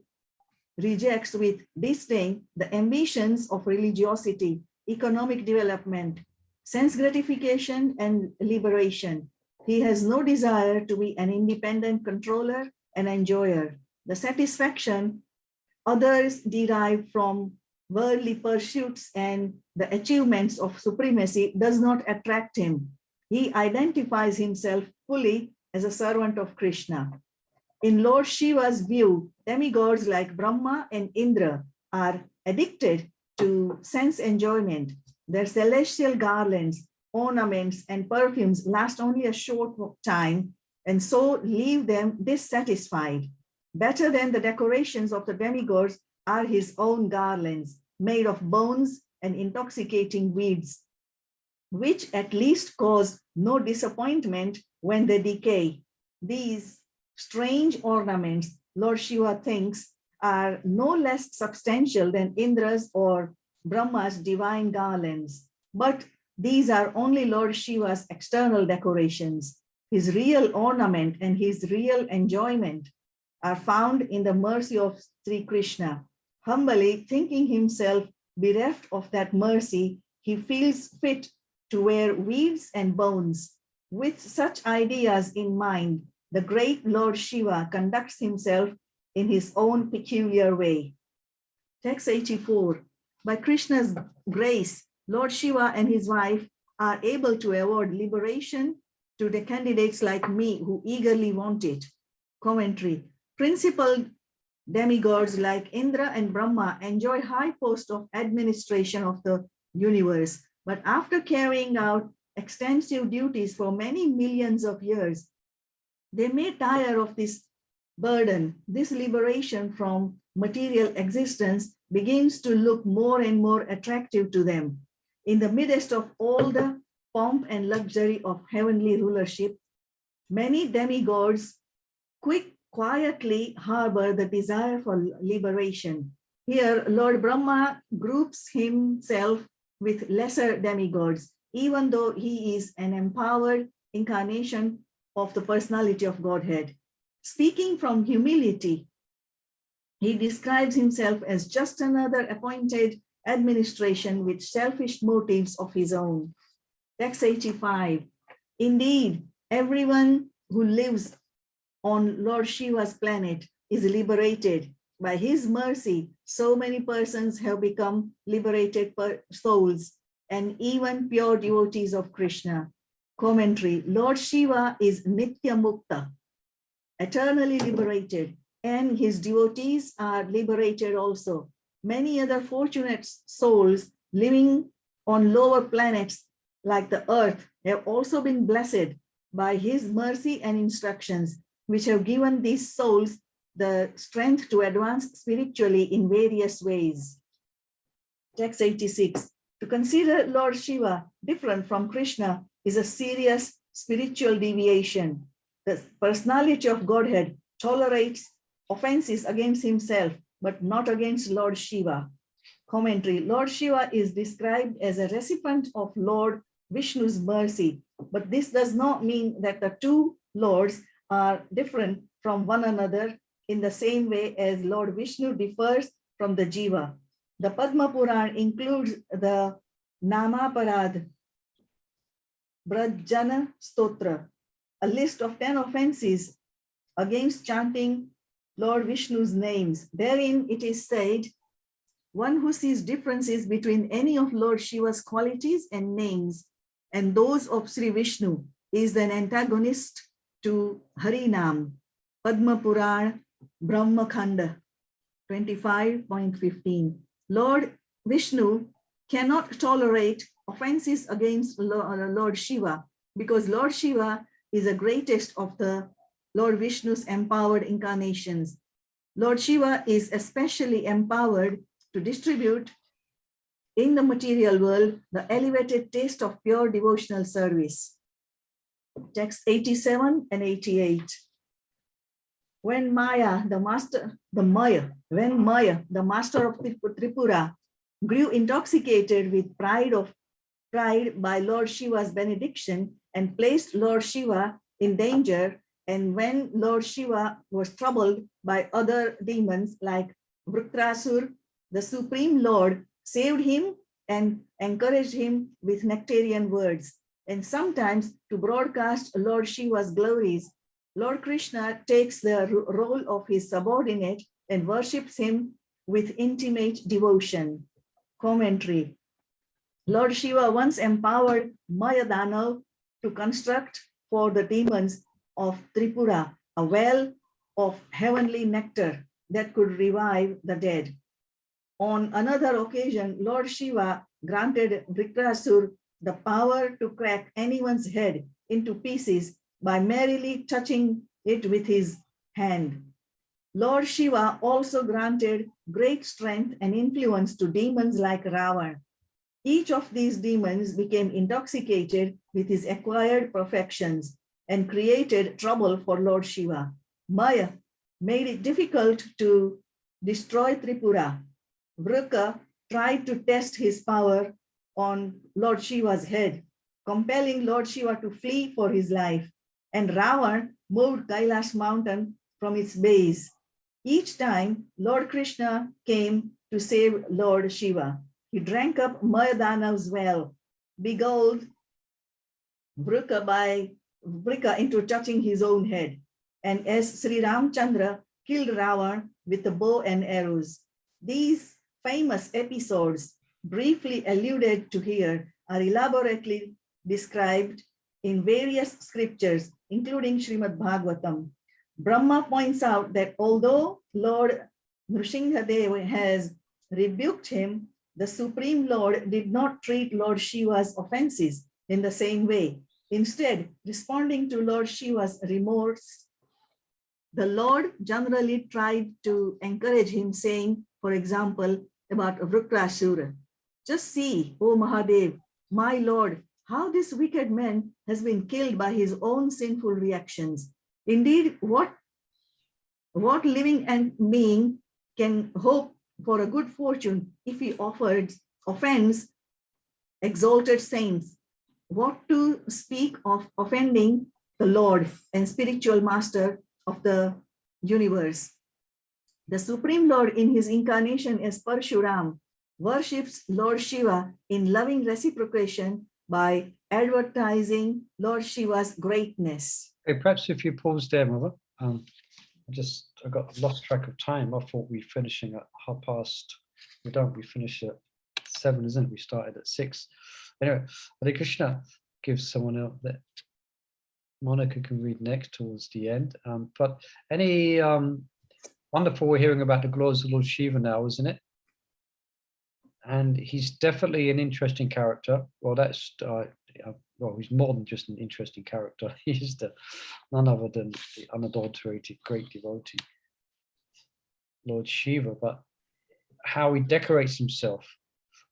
disdain the ambitions of religiosity, economic development, sense gratification, and liberation. He has no desire to be an independent controller and enjoyer. The satisfaction others derive from worldly pursuits and the achievements of supremacy does not attract him. He identifies himself fully as a servant of Krishna. In Lord Shiva's view, demigods like Brahma and Indra are addicted to sense enjoyment. Their celestial garlands, ornaments, and perfumes last only a short time and so leave them dissatisfied. Better than the decorations of the demigods are his own garlands, made of bones and intoxicating weeds, which at least cause no disappointment when they decay. These strange ornaments, Lord Shiva thinks, are no less substantial than Indra's or Brahma's divine garlands. But these are only Lord Shiva's external decorations. His real ornament and his real enjoyment are found in the mercy of Sri Krishna. Humbly thinking himself bereft of that mercy, he feels fit to wear weeds and bones. With such ideas in mind, the great Lord Shiva conducts himself in his own peculiar way. Text 84. By Krishna's grace, Lord Shiva and his wife are able to award liberation to the candidates like me who eagerly want it. Commentary. Principal demigods like Indra and Brahma enjoy high post of administration of the universe, but after carrying out extensive duties for many millions of years, they may tire of this burden. This liberation from material existence begins to look more and more attractive to them. In the midst of all the pomp and luxury of heavenly rulership, many demigods quietly harbor the desire for liberation. Here, Lord Brahma groups himself with lesser demigods, even though he is an empowered incarnation of the personality of Godhead. Speaking from humility, he describes himself as just another appointed administration with selfish motives of his own. Text 85. Indeed, everyone who lives on Lord Shiva's planet is liberated. By his mercy, so many persons have become liberated souls and even pure devotees of Krishna. Commentary. Lord Shiva is Nitya Mukta, eternally liberated, and his devotees are liberated also. Many other fortunate souls living on lower planets like the earth have also been blessed by his mercy and instructions, which have given these souls the strength to advance spiritually in various ways. Text 86. To consider Lord Shiva different from Krishna is a serious spiritual deviation. The personality of Godhead tolerates offenses against himself, but not against Lord Shiva. Commentary. Lord Shiva is described as a recipient of Lord Vishnu's mercy, but this does not mean that the two lords are different from one another in the same way as Lord Vishnu differs from the Jiva. The Padma Puran includes the Namaparad Brajana Stotra, a list of 10 offenses against chanting Lord Vishnu's names. Therein it is said, one who sees differences between any of Lord Shiva's qualities and names and those of Sri Vishnu is an antagonist to Harinam. Padma Puran, Brahma Khanda 25.15. Lord Vishnu cannot tolerate offenses against Lord Shiva because Lord Shiva is the greatest of the Lord Vishnu's empowered incarnations. Lord Shiva is especially empowered to distribute in the material world the elevated taste of pure devotional service. Text 87 and 88. When Maya, the master of Tripura, grew intoxicated with pride by Lord Shiva's benediction and placed Lord Shiva in danger, and when Lord Shiva was troubled by other demons like Vritrasur, the Supreme Lord saved him and encouraged him with nectarian words. And sometimes to broadcast Lord Shiva's glories, Lord Krishna takes the role of his subordinate and worships him with intimate devotion. Commentary. Lord Shiva once empowered Mayadanav to construct for the demons of Tripura a well of heavenly nectar that could revive the dead. On another occasion, Lord Shiva granted Vritrasur the power to crack anyone's head into pieces by merely touching it with his hand. Lord Shiva also granted great strength and influence to demons like Ravana. Each of these demons became intoxicated with his acquired perfections and created trouble for Lord Shiva. Maya made it difficult to destroy Tripura. Vrika tried to test his power on Lord Shiva's head, compelling Lord Shiva to flee for his life. And Ravana moved Kailash mountain from its base. Each time, Lord Krishna came to save Lord Shiva. He drank up Mayadanav's well, beguiled Vrika into touching his own head. And as Sri Ramchandra killed Ravana with the bow and arrows. These famous episodes, briefly alluded to here, are elaborately described in various scriptures, including Srimad Bhagavatam. Brahma points out that although Lord Nrsimhadev has rebuked him, the Supreme Lord did not treat Lord Shiva's offenses in the same way. Instead, responding to Lord Shiva's remorse, the Lord generally tried to encourage him, saying, for example, about Vritrasura. Just see, O Mahadev, my Lord, how this wicked man has been killed by his own sinful reactions. Indeed, what living being can hope for a good fortune if he offends exalted saints? What to speak of offending the Lord and spiritual master of the universe? The Supreme Lord in his incarnation as Parshuram worships Lord Shiva in loving reciprocation by advertising Lord Shiva's greatness.
Okay, perhaps if you pause there, Mother. I got lost track of time. I thought we were finishing at past. We don't. We finish at 7, isn't it? We started at 6. Anyway, Hare Krishna gives someone else that Monica can read next towards the end. But any wonderful, we're hearing about the glories of Lord Shiva now, isn't it? And he's definitely an interesting character. Well, that's well, he's more than just an interesting character. He's none other than the unadulterated great devotee, Lord Shiva. But how he decorates himself.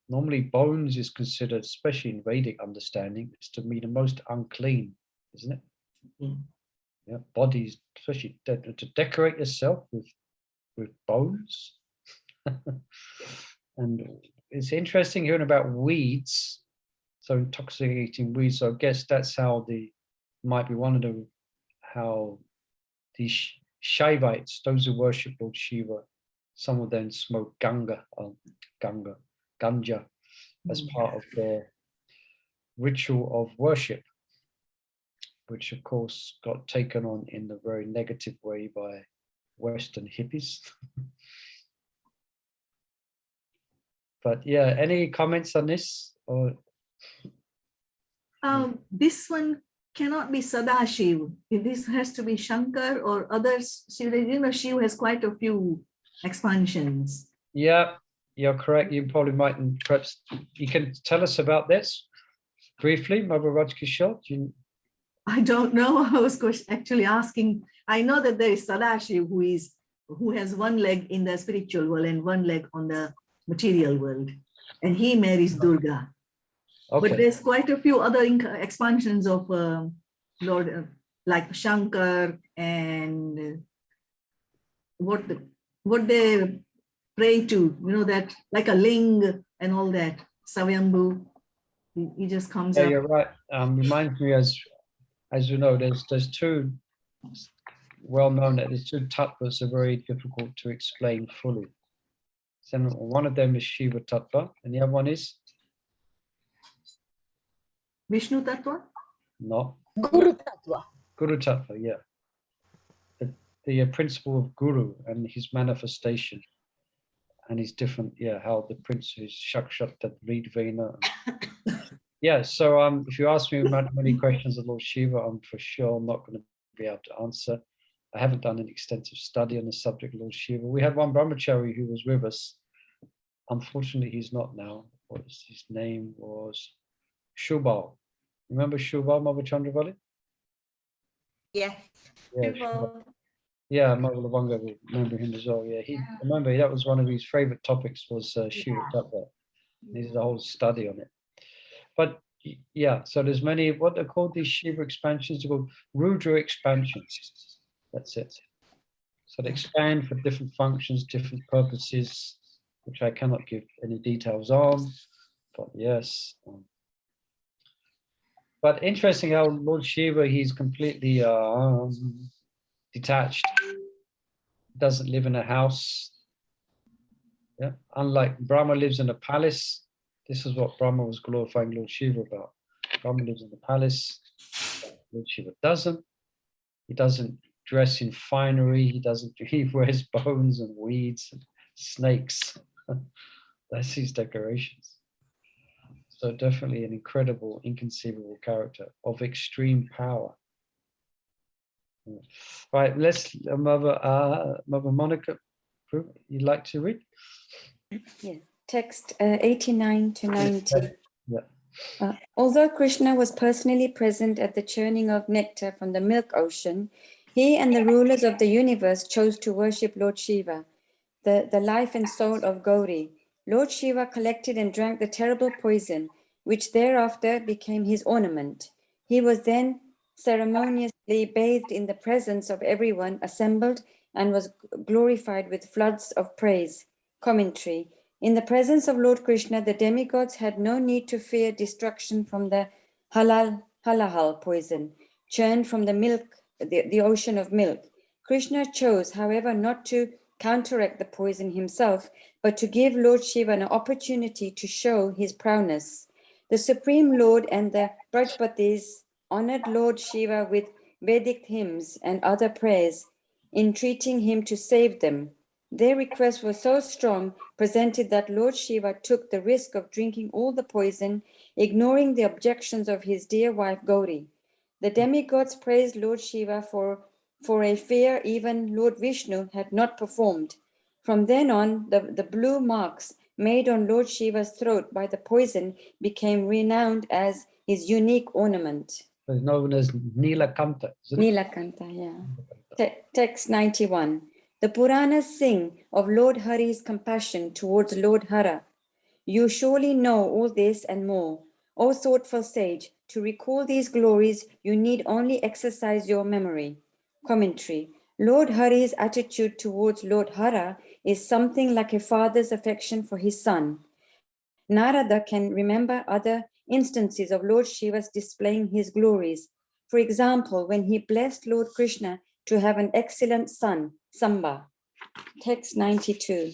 Normally, bones is considered, especially in Vedic understanding, is to be the most unclean, isn't it? Mm. Yeah, bodies, especially to decorate yourself with bones. And it's interesting hearing about weeds, so intoxicating weeds. So I guess that's how might be one of the, how the Shaivites, those who worship Lord Shiva, some of them smoke ganja as part of their ritual of worship, which of course got taken on in a very negative way by Western hippies. But yeah, any comments on this? Or
this one cannot be Sadashiv. This has to be Shankar or others. You know, Shiva has quite a few expansions.
Yeah, you're correct. You probably might, perhaps you can tell us about this briefly, Mother Rajkishore.
I don't know. I was actually asking. I know that there is Sadashiv who has one leg in the spiritual world and one leg on the material world, and he marries Durga. Okay. But there's quite a few other expansions of Lord, like Shankar, and what they pray to, you know, that like a ling and all that. Savyambhu, he just comes up.
You're right. Reminds me, as you know, there's two well known that there's two tattvas are very difficult to explain fully. So one of them is Shiva tattva, and the other one is
Vishnu tattva?
No.
Guru tattva.
Guru tattva, yeah. The principle of Guru and his manifestation and his different, how the prince is Shakshat Tadvidvena. Yeah, so if you ask me many questions of Lord Shiva, I'm for sure not going to be able to answer. I haven't done an extensive study on the subject of Lord Shiva. We had one brahmachari who was with us. Unfortunately, he's not now. His name was Shubal. Remember Shubal, Mother Chandravali?
Yes.
Yeah, Mother Lavanga will remember him as well. Yeah, remember that was one of his favorite topics was Shiva Tattva. He did a whole study on it. But yeah, so there's many, what they're called, these Shiva expansions, they're called Rudra expansions. That's it. So they expand for different functions, different purposes, which I cannot give any details on, but yes. But interesting how Lord Shiva, he's completely detached, doesn't live in a house. Yeah, unlike Brahma lives in a palace. This is what Brahma was glorifying Lord Shiva about. Brahma lives in the palace. Lord Shiva doesn't. He doesn't dress in finery. He wears bones and weeds and snakes. That's his decorations. So definitely an incredible, inconceivable character of extreme power. Right, let's Mother Monica, you'd like to read?
Yes, text 89 to 90. Yeah. Although Krishna was personally present at the churning of nectar from the milk ocean, he and the rulers of the universe chose to worship Lord Shiva, the life and soul of Gauri, Lord Shiva collected and drank the terrible poison, which thereafter became his ornament. He was then ceremoniously bathed in the presence of everyone assembled and was glorified with floods of praise. Commentary. In the presence of Lord Krishna, the demigods had no need to fear destruction from the halahal poison, churned from the milk, the ocean of milk. Krishna chose, however, not to counteract the poison himself, but to give Lord Shiva an opportunity to show his prowess. The Supreme Lord and the Brajpatis honored Lord Shiva with Vedic hymns and other prayers, entreating him to save them. Their request was so strong, presented that Lord Shiva took the risk of drinking all the poison, ignoring the objections of his dear wife Gauri. The demigods praised Lord Shiva for a fear even Lord Vishnu had not performed. From then on, the blue marks made on Lord Shiva's throat by the poison became renowned as his unique ornament.
It's known as Nilakanta, isn't it?
Nilakanta, yeah. Text 91. The Puranas sing of Lord Hari's compassion towards Lord Hara. You surely know all this and more. O thoughtful sage, to recall these glories, you need only exercise your memory. Commentary. Lord Hari's attitude towards Lord Hara is something like a father's affection for his son. Narada can remember other instances of Lord Shiva's displaying his glories. For example, when he blessed Lord Krishna to have an excellent son, Samba. Text 92.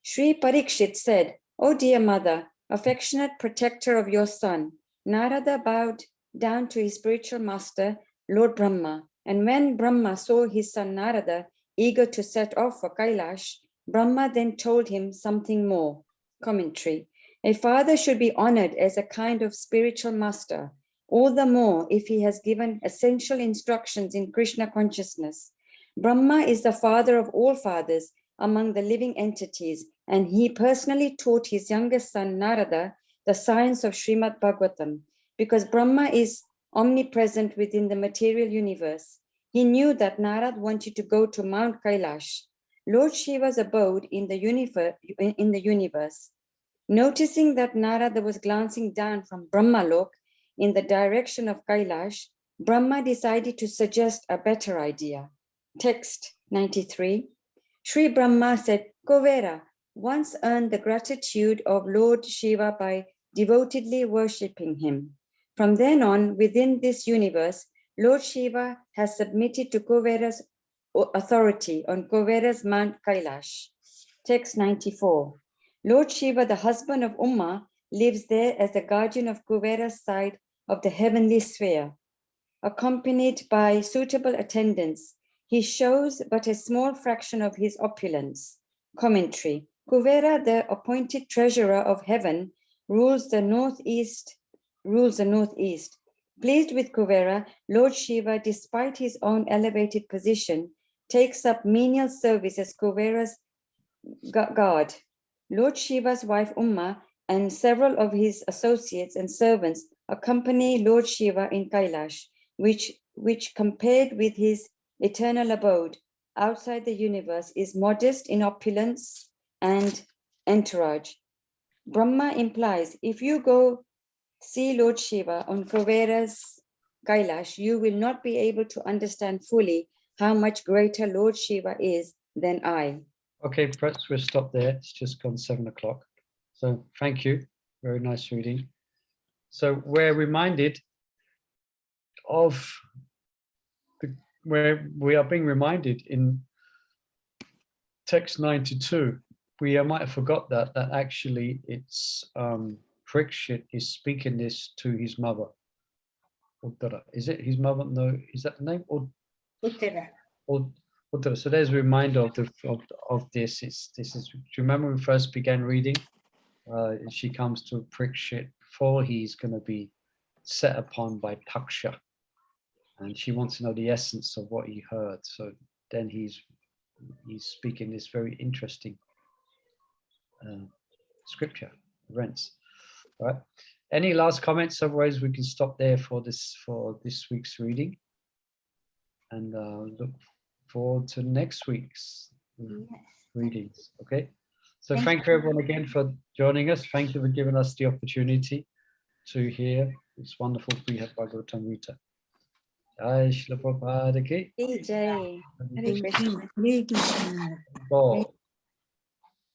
Sri Parikshit said, "O dear mother, affectionate protector of your son," Narada bowed down to his spiritual master, Lord Brahma. And when Brahma saw his son Narada eager to set off for Kailash, Brahma then told him something more. Commentary. A father should be honored as a kind of spiritual master, all the more if he has given essential instructions in Krishna consciousness. Brahma is the father of all fathers among the living entities, and he personally taught his youngest son Narada the science of Srimad Bhagavatam. Because Brahma is omnipresent within the material universe, he knew that Narada wanted to go to Mount Kailash, Lord Shiva's abode in the universe. Noticing that Narada was glancing down from Brahmalok in the direction of Kailash, Brahma decided to suggest a better idea. Text 93. Sri Brahma said, Kovera once earned the gratitude of Lord Shiva by devotedly worshipping him. From then on, within this universe, Lord Shiva has submitted to Kovera's authority on Kovera's Mount Kailash. Text 94. Lord Shiva, the husband of Uma, lives there as the guardian of Kovera's side of the heavenly sphere. Accompanied by suitable attendants, he shows but a small fraction of his opulence. Commentary. Kuvera, the appointed treasurer of heaven, rules the northeast. Pleased with Kuvera, Lord Shiva, despite his own elevated position, takes up menial service as Kuvera's guard. Lord Shiva's wife Uma and several of his associates and servants accompany Lord Shiva in Kailash, which compared with his eternal abode outside the universe is modest in opulence and entourage. Brahma implies, if you go see Lord Shiva on Kuvera's Kailash, you will not be able to understand fully how much greater Lord Shiva is than I.
Okay, perhaps we'll stop there. It's just gone 7 o'clock. So thank you. Very nice reading. So we're reminded of where we are being reminded in text 92. We might have forgot that actually it's Parikshit is speaking this to his mother. Uttara. Is it his mother? No, is that the name?
Uttara.
Uttara. So there's a reminder of this. Do you remember when we first began reading? She comes to Parikshit before he's going to be set upon by Taksha. And she wants to know the essence of what he heard. So then he's speaking this very interesting scripture, events. All right. Any last comments? Otherwise, we can stop there for this week's reading, and look forward to next week's readings. Okay. So thank you everyone again for joining us. Thank you for giving us the opportunity to hear this wonderful Brihad Bhagavatamrita. Jai Shri Prabhupada ki
Jai. Hare
Thank
Krishna.
you. Hare Krishna.
Jai.